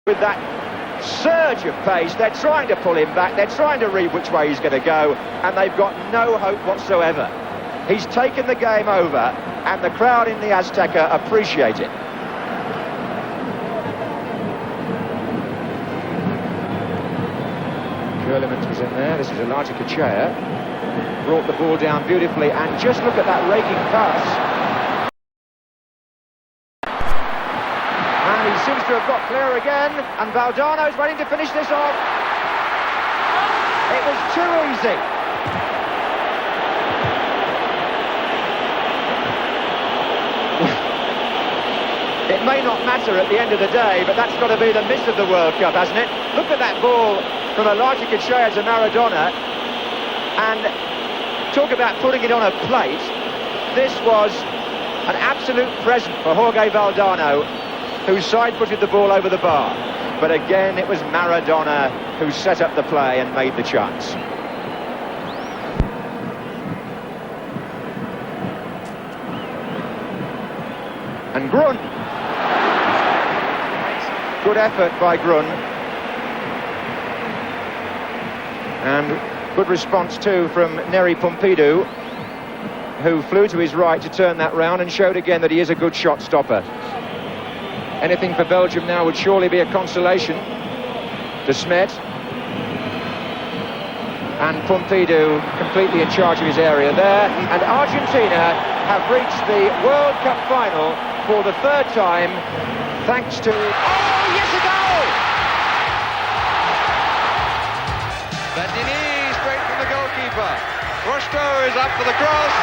With that surge of pace, they're trying to pull him back, they're trying to read which way he's going to go, and they've got no hope whatsoever. He's taken the game over, and the crowd in the Azteca appreciate it. Gerlemans was in there. This is Elijah Kachea. Brought the ball down beautifully, and just look at that raking pass. And he seems to have got clear again, and Valdano's waiting to finish this off. It was too easy. It may not matter at the end of the day, but that's got to be the miss of the World Cup, hasn't it? Look at that ball from Elijah Kachea to Maradona, and talk about putting it on a plate. This was an absolute present for Jorge Valdano, who side-footed the ball over the bar. But again, it was Maradona who set up the play and made the chance. And Grun. Good effort by Grun. And good response too from Nery Pompidou, who flew to his right to turn that round and showed again that he is a good shot stopper. Anything for Belgium now would surely be a consolation. De Smet. And Pompidou completely in charge of his area there. And Argentina have reached the World Cup final for the third time, thanks to... Oh, yes, a goal! Platini straight from the goalkeeper. Rosto is up for the cross.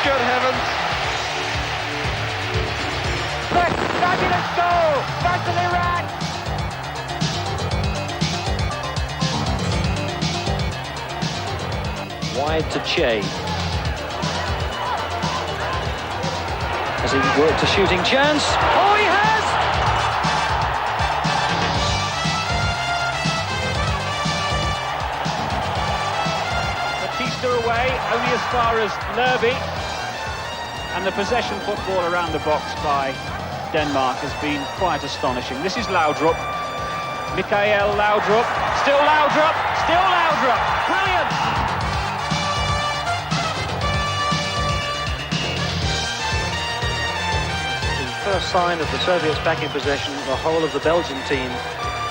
Good heavens. Fabulous goal! Back to Iraq! Wide to Che. Has he worked a shooting chance? Oh, he has! Batista away, only as far as Lerby. And the possession football around the box by Denmark has been quite astonishing. This is Laudrup. Mikael Laudrup. Still Laudrup. Still Laudrup. Brilliant! The first sign of the Soviets back in possession, the whole of the Belgian team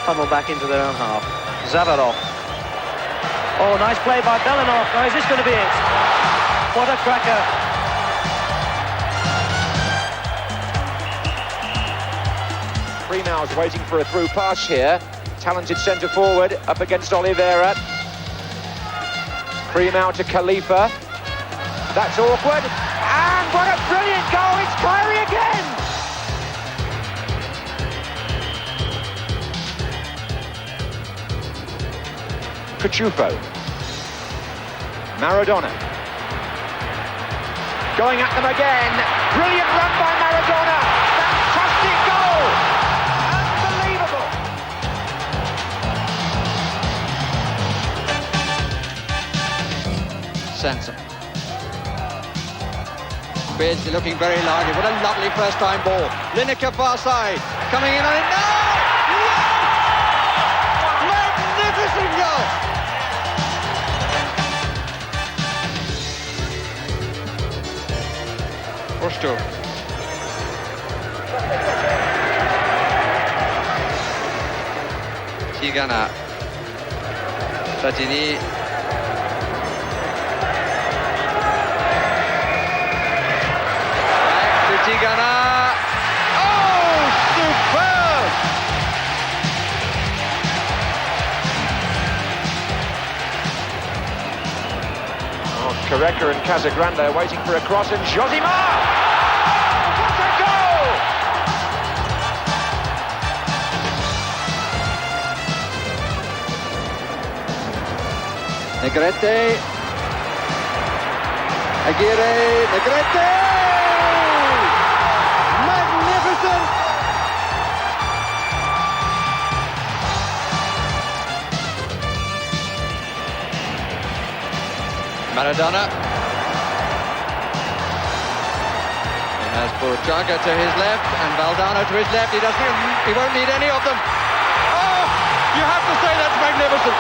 funnel back into their own half. Zavarov. Oh, nice play by Belanov. Now, is this going to be it? What a cracker. Primau's waiting for a through pass here. Talented centre forward up against Oliveira. Primau to Khalifa. That's awkward. And what a brilliant goal! It's Kyrie again! Cuchufo. Maradona. Going at them again. Brilliant run by Maradona. Fantastic goal! Sansom. Beardsley looking very lively. What a lovely first-time ball. Lineker far side. Coming in on it. No! Magnificent goal! Rosto. Tigana. Platini. Tigana. Oh, superb! Oh, Careca and Casagrande are waiting for a cross, and Josimar! What a goal! Negrete. Aguirre. Negrete! Magnificent! Maradona. He has Burchaga to his left and Valdano to his left. He won't need any of them. Oh, you have to say that's magnificent.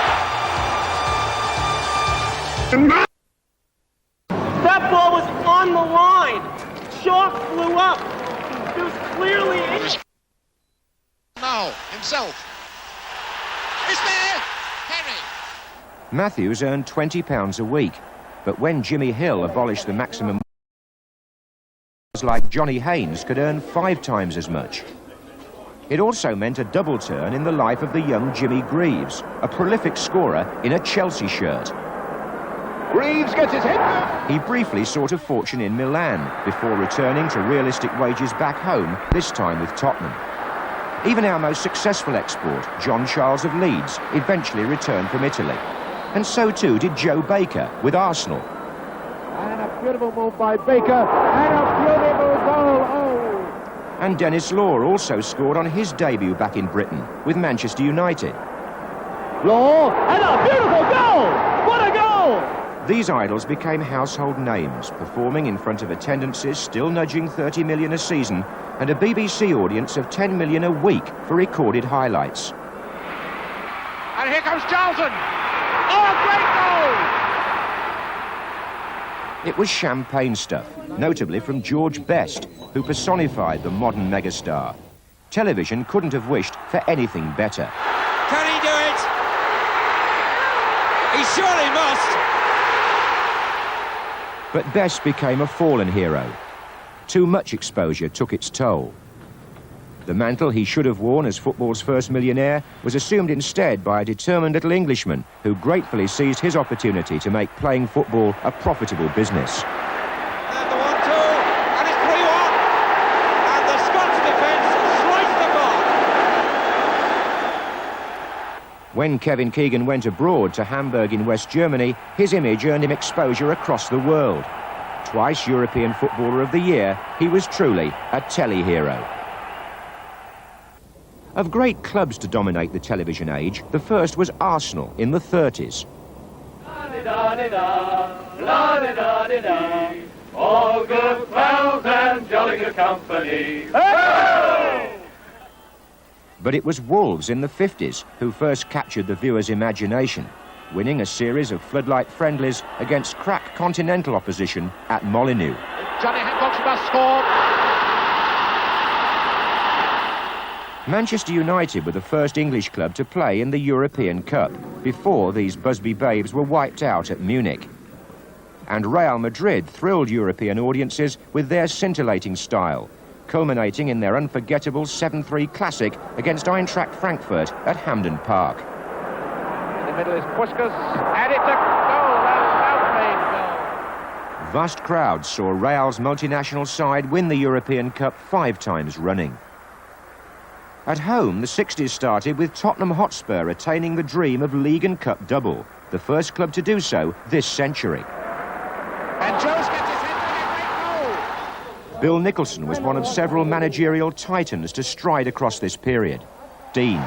That ball was on the line. Chalk flew up. It was clearly... Now, himself. Is there? Henry. Matthews earned £20 a week, but when Jimmy Hill abolished the maximum, like Johnny Haynes could earn 5 times as much. It also meant a double turn in the life of the young Jimmy Greaves, a prolific scorer in a Chelsea shirt. Greaves gets his head. He briefly sought a fortune in Milan before returning to realistic wages back home, this time with Tottenham. Even our most successful export, John Charles of Leeds, eventually returned from Italy. And so too did Joe Baker with Arsenal. And a beautiful move by Baker, and a beautiful goal. Oh! And Dennis Law also scored on his debut back in Britain with Manchester United. Law, and a beautiful goal! What a goal! These idols became household names, performing in front of attendances still nudging 30 million a season and a BBC audience of 10 million a week for recorded highlights. And here comes Charlton. Oh, a great goal! It was champagne stuff, notably from George Best, who personified the modern megastar. Television couldn't have wished for anything better. Can he do it? He surely must. But Best became a fallen hero. Too much exposure took its toll. The mantle he should have worn as football's first millionaire was assumed instead by a determined little Englishman who gratefully seized his opportunity to make playing football a profitable business. And the 1-2, and it's 3-1. And the Scots defence sliced the mark. When Kevin Keegan went abroad to Hamburg in West Germany, his image earned him exposure across the world. Twice European Footballer of the Year, he was truly a telly-hero. Of great clubs to dominate the television age, the first was Arsenal in the 30s. All good pals and jolly good company. But it was Wolves in the 50s who first captured the viewer's imagination, winning a series of floodlight friendlies against crack continental opposition at Molineux. Johnny Hancock must score. Manchester United were the first English club to play in the European Cup, before these Busby Babes were wiped out at Munich. And Real Madrid thrilled European audiences with their scintillating style, culminating in their unforgettable 7-3 classic against Eintracht Frankfurt at Hampden Park. In the middle is Puskas, and it's a goal, an outrage goal. Vast crowds saw Real's multinational side win the European Cup 5 times running. At home, the 60s started with Tottenham Hotspur attaining the dream of League and Cup double, the first club to do so this century. And Jones gets his head to a great goal. Bill Nicholson was one of several managerial titans to stride across this period. Dean.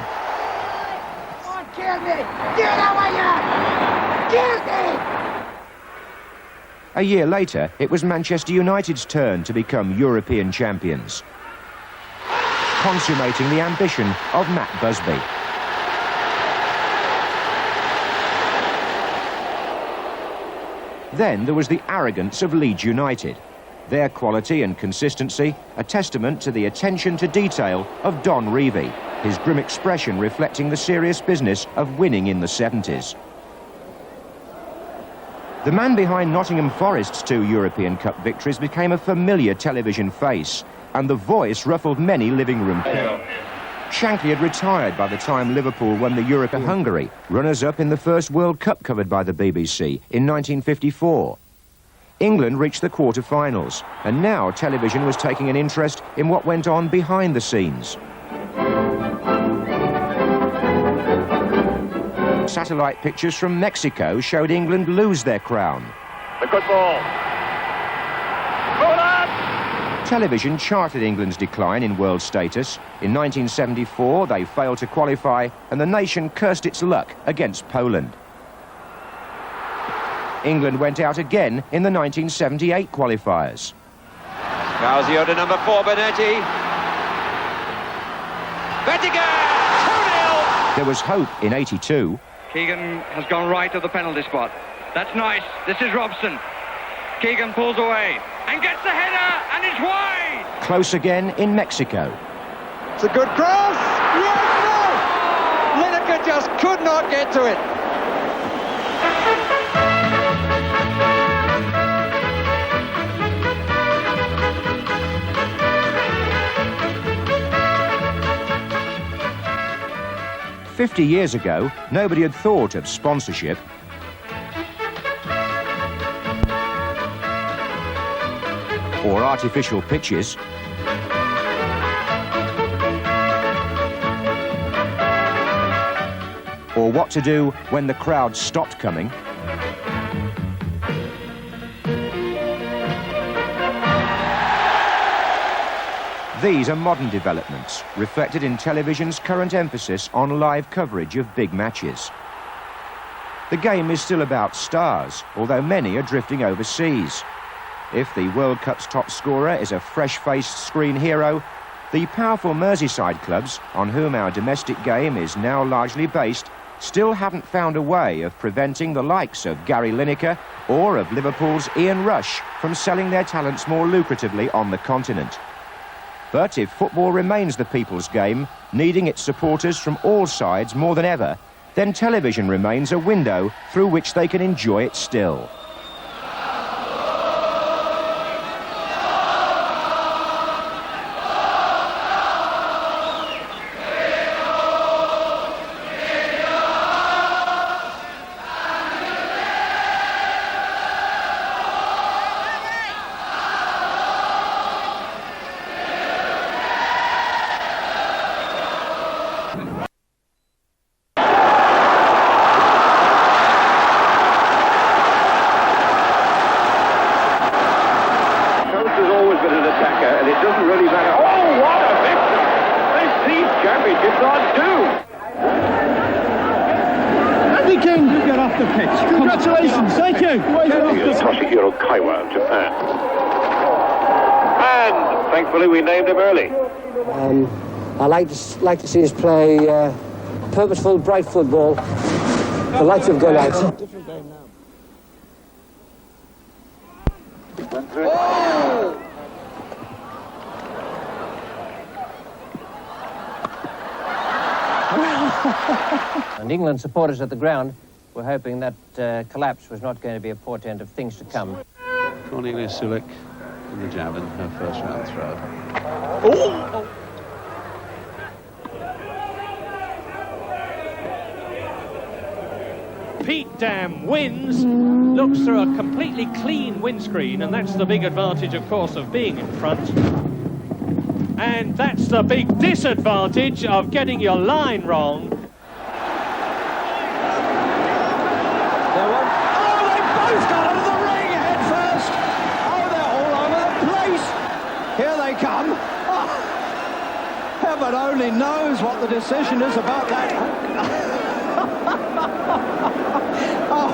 A year later, it was Manchester United's turn to become European champions, consummating the ambition of Matt Busby. Then there was the arrogance of Leeds United. Their quality and consistency, a testament to the attention to detail of Don Revie, his grim expression reflecting the serious business of winning in the 70s. The man behind Nottingham Forest's 2 European Cup victories became a familiar television face, and the voice ruffled many living room. Shankly had retired by the time Liverpool won the Euro to Hungary, runners-up in the first World Cup covered by the BBC in 1954. England reached the quarter-finals, and now television was taking an interest in what went on behind the scenes. Satellite pictures from Mexico showed England lose their crown. A good ball. Television charted England's decline in world status. In 1974, they failed to qualify, and the nation cursed its luck against Poland. England went out again in the 1978 qualifiers. Calzio to number 4, Benetti. Bettinger! 2-0! There was hope in 82. Keegan has gone right of the penalty spot. That's nice. This is Robson. Keegan pulls away and gets the header, and it's wide! Close again in Mexico. It's a good cross! Yes, no! Lineker just could not get to it. "50 years ago, nobody had thought of sponsorship. Or artificial pitches. Or what to do when the crowd stopped coming. These are modern developments, reflected in television's current emphasis on live coverage of big matches. The game is still about stars, although many are drifting overseas. If the World Cup's top scorer is a fresh-faced screen hero, the powerful Merseyside clubs, on whom our domestic game is now largely based, still haven't found a way of preventing the likes of Gary Lineker or of Liverpool's Ian Rush from selling their talents more lucratively on the continent. But if football remains the people's game, needing its supporters from all sides more than ever, then television remains a window through which they can enjoy it still. Congratulations, thank you. Toshihiro Kaiwa of Japan. And thankfully we named him early. I like to see us play purposeful, bright football. The lights have gone out. Different game now. And England supporters at the ground were hoping that collapse was not going to be a portent of things to come. Cornelia Sulik in the javelin, her first round throw. Oh! Pete Dam wins, looks through a completely clean windscreen, and that's the big advantage, of course, of being in front. And that's the big disadvantage of getting your line wrong. Heaven only knows what the decision is about that. Oh,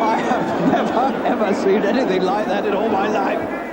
I have never, ever seen anything like that in all my life.